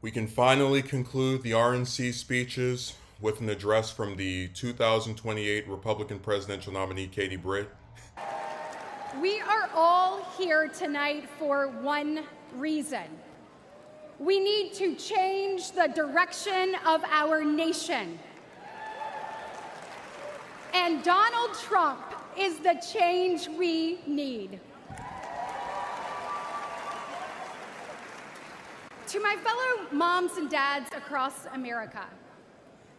We can finally conclude the RNC speeches with an address from the 2028 Republican presidential nominee, Katie Britt. We are all here tonight for one reason. We need to change the direction of our nation. And Donald Trump is the change we need. To my fellow moms and dads across America,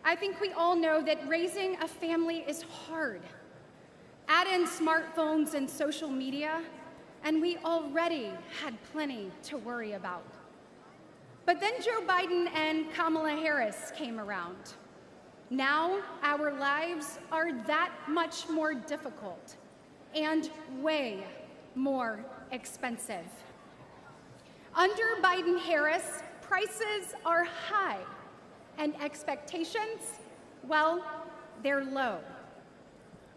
I think we all know that raising a family is hard. Add in smartphones and social media, and we already had plenty to worry about. But then Joe Biden and Kamala Harris came around. Now our lives are that much more difficult and way more expensive. Under Biden-Harris, prices are high and expectations, well, they're low.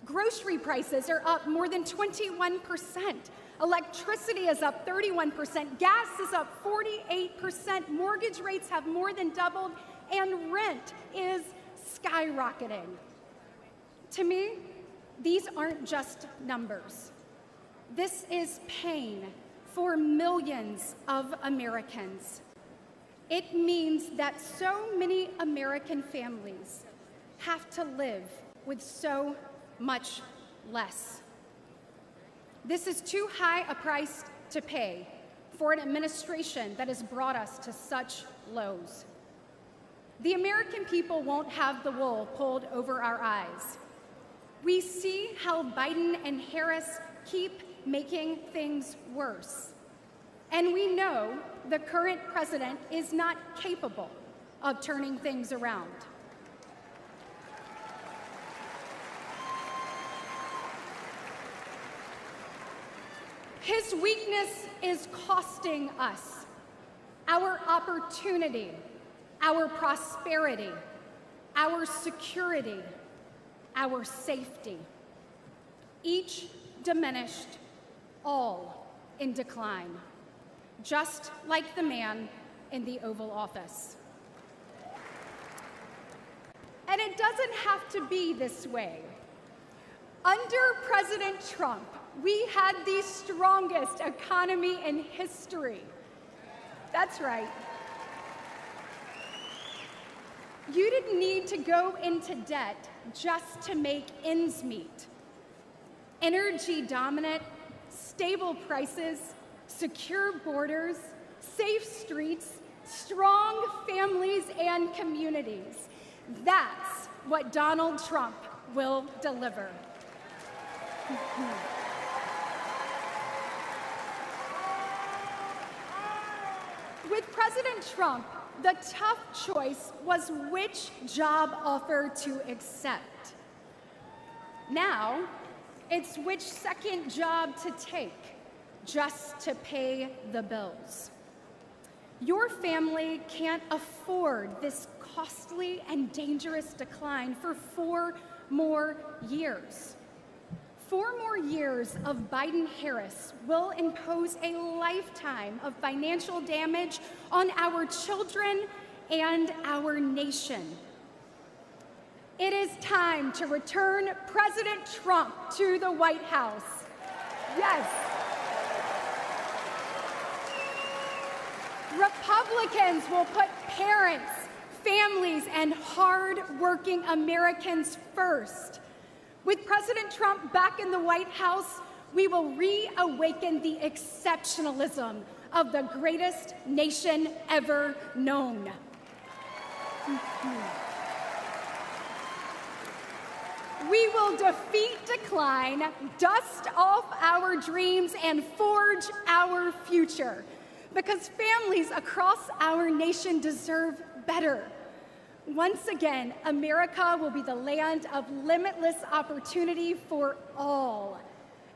Grocery prices are up more than 21%. Electricity is up 31%. Gas is up 48%. Mortgage rates have more than doubled, and rent is skyrocketing. To me, these aren't just numbers. This is pain for millions of Americans. It means that so many American families have to live with so much less. This is too high a price to pay for an administration that has brought us to such lows. The American people won't have the wool pulled over our eyes. We see how Biden and Harris keep making things worse. And we know the current president is not capable of turning things around. His weakness is costing us our opportunity, our prosperity, our security, our safety. Each diminished, all in decline, just like the man in the Oval Office. And it doesn't have to be this way. Under President Trump, we had the strongest economy in history. That's right. You didn't need to go into debt just to make ends meet. Energy dominant, stable prices, secure borders, safe streets, strong families and communities. That's what Donald Trump will deliver. With President Trump, the tough choice was which job offer to accept. Now, it's which second job to take just to pay the bills. Your family can't afford this costly and dangerous decline for 4 more years. 4 more years of Biden-Harris will impose a lifetime of financial damage on our children and our nation. It is time to return President Trump to the White House. Yes. Republicans will put parents, families, and hard-working Americans first. With President Trump back in the White House, we will reawaken the exceptionalism of the greatest nation ever known. We will defeat decline, dust off our dreams, and forge our future, because families across our nation deserve better. Once again, America will be the land of limitless opportunity for all.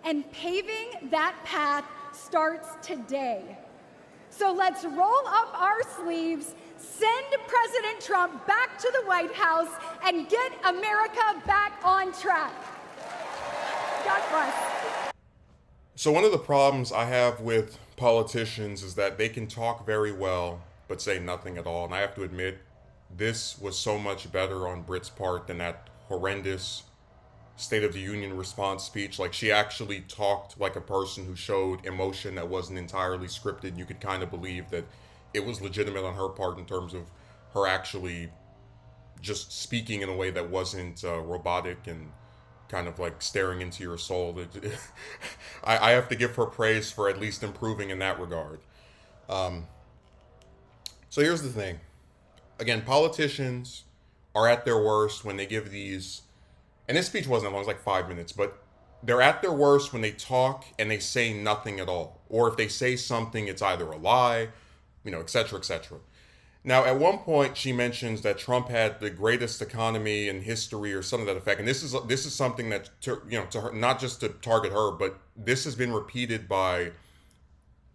And paving that path starts today. So let's roll up our sleeves, send President Trump back to the White House, and get America back on track. God bless. So one of the problems I have with politicians is that they can talk very well, but say nothing at all. And I have to admit, this was so much better on Britt's part than that horrendous State of the Union response speech. Like, she actually talked like a person who showed emotion that wasn't entirely scripted. You could kind of believe that it was legitimate on her part in terms of her actually just speaking in a way that wasn't robotic and kind of like staring into your soul. I have to give her praise for at least improving in that regard. So here's the thing. Again, politicians are at their worst when they give these, and this speech wasn't long, it was like 5 minutes, but they're at their worst when they talk and they say nothing at all. Or if they say something, it's either a lie, et cetera, et cetera. Now, at one point, she mentions that Trump had the greatest economy in history, or something to that effect. And this is something that to her, not just to target her, but this has been repeated by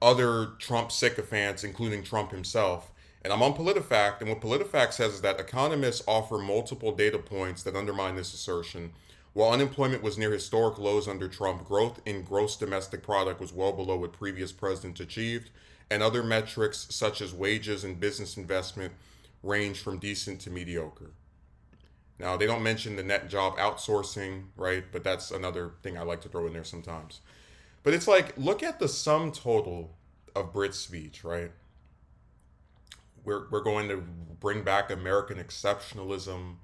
other Trump sycophants, including Trump himself. And I'm on PolitiFact, and what PolitiFact says is that economists offer multiple data points that undermine this assertion. While unemployment was near historic lows under Trump, growth in gross domestic product was well below what previous presidents achieved, and other metrics such as wages and business investment range from decent to mediocre. Now, they don't mention the net job outsourcing, right? But that's another thing I like to throw in there sometimes. But it's like, look at the sum total of Britt's speech, right? We're going to bring back American exceptionalism.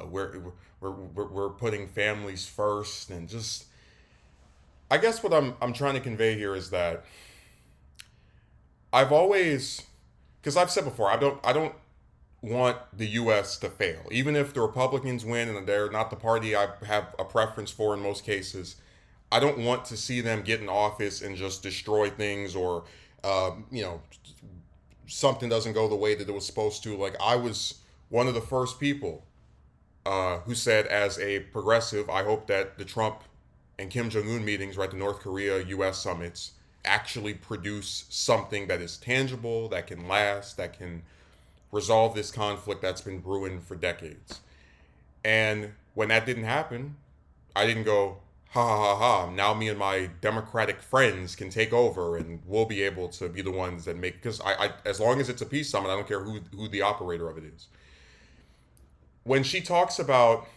We're putting families first, and just, I guess what I'm trying to convey here is that I've always, because I've said before, I don't want the U.S. to fail, even if the Republicans win and they're not the party I have a preference for in most cases. I don't want to see them get in office and just destroy things, or something doesn't go the way that it was supposed to. Like, I was one of the first people who said, as a progressive, I hope that the Trump and Kim Jong-un meetings, right, the North Korea U.S. summits, actually produce something that is tangible, that can last, that can resolve this conflict that's been brewing for decades. And when that didn't happen, I didn't go, ha ha ha ha, now me and my Democratic friends can take over and we'll be able to be the ones that make, because I as long as it's a peace summit, I don't care who the operator of it is. When she talks about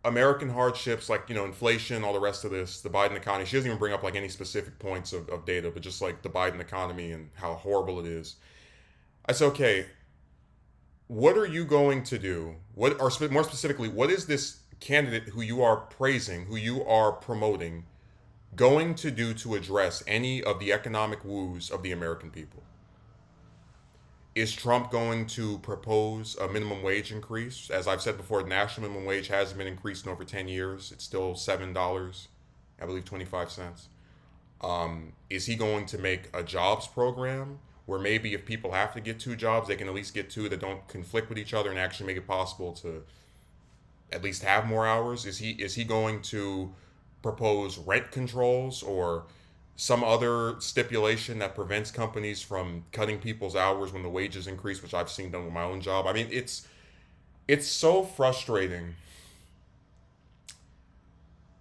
American hardships, like, inflation, all the rest of this, the Biden economy, she doesn't even bring up like any specific points of data, but just like the Biden economy and how horrible it is. I said, okay, what are you going to do? What, or more specifically, what is this candidate who you are praising, who you are promoting, going to do to address any of the economic woes of the American people? Is Trump going to propose a minimum wage increase? As I've said before, the national minimum wage hasn't been increased in over 10 years. It's still $7, I believe 25 cents. Is he going to make a jobs program where maybe if people have to get two jobs, they can at least get two that don't conflict with each other and actually make it possible to at least have more hours? Is he going to propose rent controls or some other stipulation that prevents companies from cutting people's hours when the wages increase, which I've seen done with my own job? I mean, it's so frustrating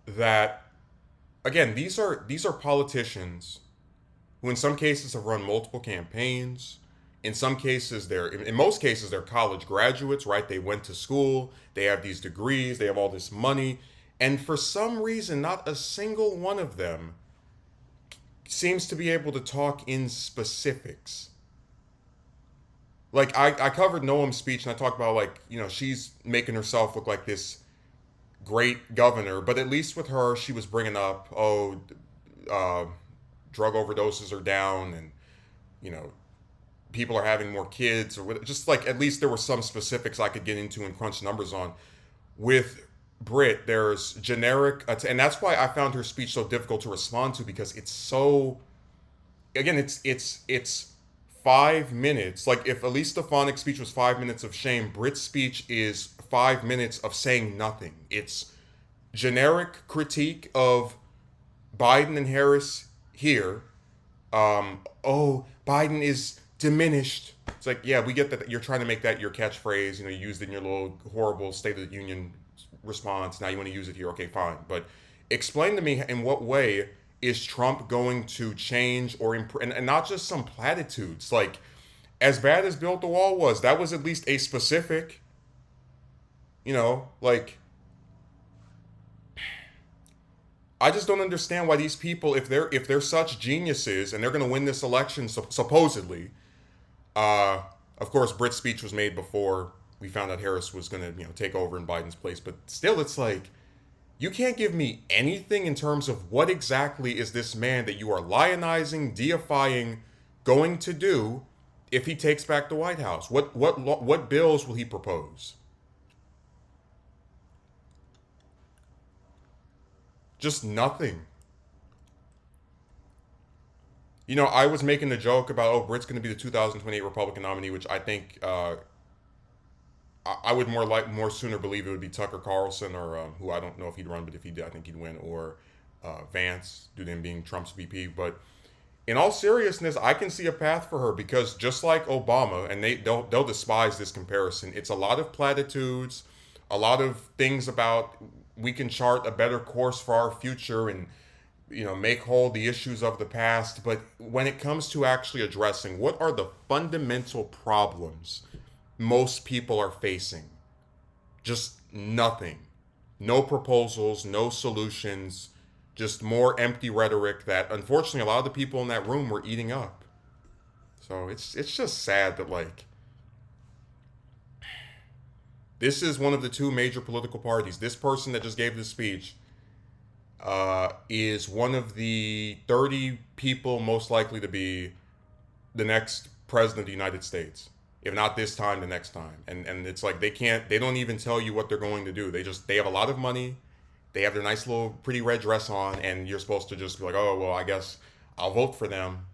that, again, these are politicians who in some cases have run multiple campaigns. In some cases, in most cases, they're college graduates, right? They went to school, they have these degrees, they have all this money, and for some reason, not a single one of them seems to be able to talk in specifics. Like, I covered Noam's speech, and I talked about, like, she's making herself look like this great governor, but at least with her, she was bringing up, drug overdoses are down, and, people are having more kids, or just like, at least there were some specifics I could get into and crunch numbers on. With Britt, there's generic, and that's why I found her speech so difficult to respond to, because it's so, again, it's 5 minutes. Like, if Elise Stefanik's speech was 5 minutes of shame, Britt's speech is 5 minutes of saying nothing. It's generic critique of Biden and Harris here. Biden is diminished. It's like, yeah, we get that you're trying to make that your catchphrase. You used it in your little horrible State of the Union response. Now you want to use it here. Okay, fine. But explain to me, in what way is Trump going to change or improve, and not just some platitudes. Like, as bad as Build the Wall was, that was at least a specific, like, I just don't understand why these people, if they're such geniuses and they're going to win this election, supposedly. Of course, Britt's speech was made before we found out Harris was going to, take over in Biden's place. But still, it's like, you can't give me anything in terms of what exactly is this man that you are lionizing, deifying, going to do if he takes back the White House. What bills will he propose? Just nothing. I was making the joke about, oh, Britt's going to be the 2028 Republican nominee, which I think I would more sooner believe it would be Tucker Carlson, or who I don't know if he'd run, but if he did, I think he'd win, or Vance, due to him being Trump's VP. But in all seriousness, I can see a path for her, because just like Obama, and they'll despise this comparison, it's a lot of platitudes, a lot of things about we can chart a better course for our future and make whole the issues of the past. But when it comes to actually addressing what are the fundamental problems most people are facing, just nothing. No proposals, no solutions, just more empty rhetoric that unfortunately a lot of the people in that room were eating up. So it's just sad that, like, this is one of the two major political parties. This person that just gave this speech is one of the 30 people most likely to be the next president of the United States. If not this time, the next time. And it's like they don't even tell you what they're going to do. They have a lot of money. They have their nice little pretty red dress on, and you're supposed to just be like, oh, well, I guess I'll vote for them.